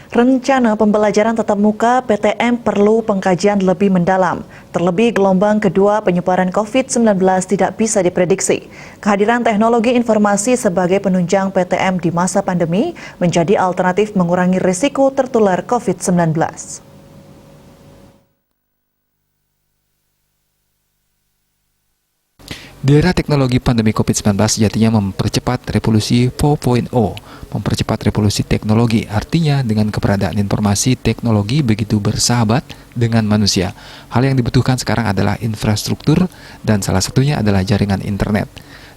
Rencana pembelajaran tatap muka PTM perlu pengkajian lebih mendalam. Terlebih gelombang kedua penyebaran COVID-19 tidak bisa diprediksi. Kehadiran teknologi informasi sebagai penunjang PTM di masa pandemi menjadi alternatif mengurangi risiko tertular COVID-19. Di era teknologi pandemi COVID-19 sejatinya mempercepat revolusi 4.0, mempercepat revolusi teknologi. Artinya dengan keberadaan informasi teknologi begitu bersahabat dengan manusia. Hal yang dibutuhkan sekarang adalah infrastruktur dan salah satunya adalah jaringan internet.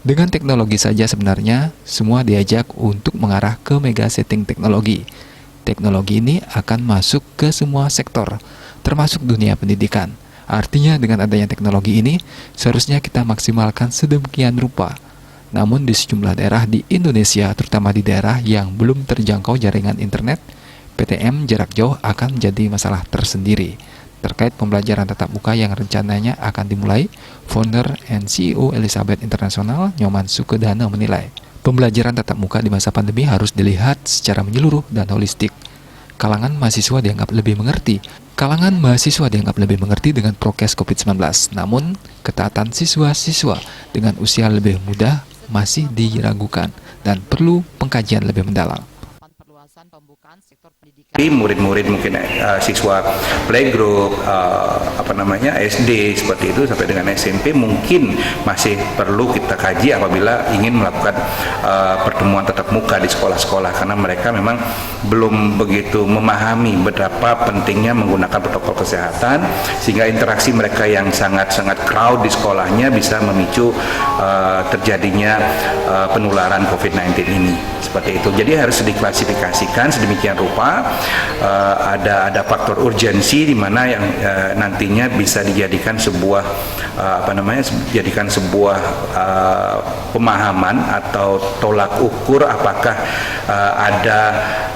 Dengan teknologi saja sebenarnya semua diajak untuk mengarah ke mega setting teknologi. Teknologi ini akan masuk ke semua sektor, termasuk dunia pendidikan. Artinya dengan adanya teknologi ini, seharusnya kita maksimalkan sedemikian rupa. Namun di sejumlah daerah di Indonesia, terutama di daerah yang belum terjangkau jaringan internet, PTM jarak jauh akan menjadi masalah tersendiri. Terkait pembelajaran tatap muka yang rencananya akan dimulai, founder and CEO Elizabeth International, Nyoman Sukedana menilai, pembelajaran tatap muka di masa pandemi harus dilihat secara menyeluruh dan holistik. Kalangan mahasiswa dianggap lebih mengerti dengan prokes COVID-19. Namun, ketaatan siswa-siswa dengan usia lebih muda masih diragukan dan perlu pengkajian lebih mendalam. Murid-murid mungkin siswa playgroup, SD seperti itu sampai dengan SMP mungkin masih perlu kita kaji apabila ingin melakukan pertemuan tatap muka di sekolah-sekolah, karena mereka memang belum begitu memahami betapa pentingnya menggunakan protokol kesehatan, sehingga interaksi mereka yang sangat-sangat crowd di sekolahnya bisa memicu terjadinya penularan COVID-19 ini. Seperti itu. Jadi harus diklasifikasikan sedemikian rupa. Ada faktor urgensi di mana yang nantinya bisa dijadikan sebuah pemahaman atau tolak ukur apakah ada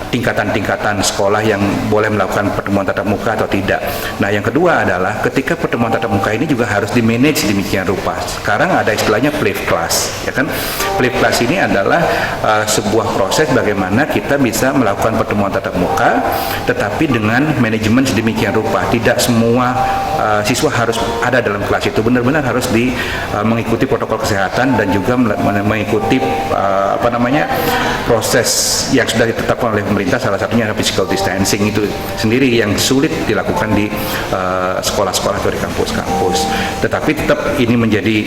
tingkatan-tingkatan sekolah yang boleh melakukan pertemuan tatap muka atau tidak. Nah, yang kedua adalah ketika pertemuan tatap muka ini juga harus di-manage demikian rupa. Sekarang ada istilahnya flipped class, ya kan? Flipped class ini adalah sebuah proses bagaimana kita bisa melakukan pertemuan tatap muka tetapi dengan manajemen sedemikian rupa. Tidak semua siswa harus ada dalam kelas itu, benar-benar harus mengikuti protokol kesehatan dan juga mengikuti proses yang sudah ditetapkan oleh pemerintah, salah satunya adalah physical distancing itu sendiri yang sulit dilakukan di sekolah-sekolah atau di kampus-kampus. Tetapi tetap ini menjadi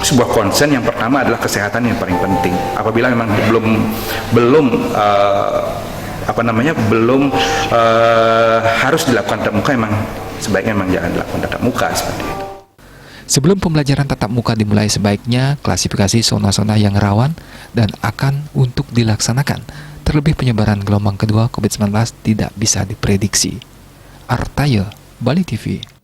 sebuah concern. Yang pertama adalah kesehatan yang paling penting. Apabila memang belum harus dilakukan tatap muka, memang sebaiknya jangan dilakukan tatap muka seperti itu. Sebelum pembelajaran tatap muka dimulai, sebaiknya klasifikasi zona-zona yang rawan dan akan untuk dilaksanakan. Terlebih penyebaran gelombang kedua COVID-19 tidak bisa diprediksi. Artaya, Bali TV.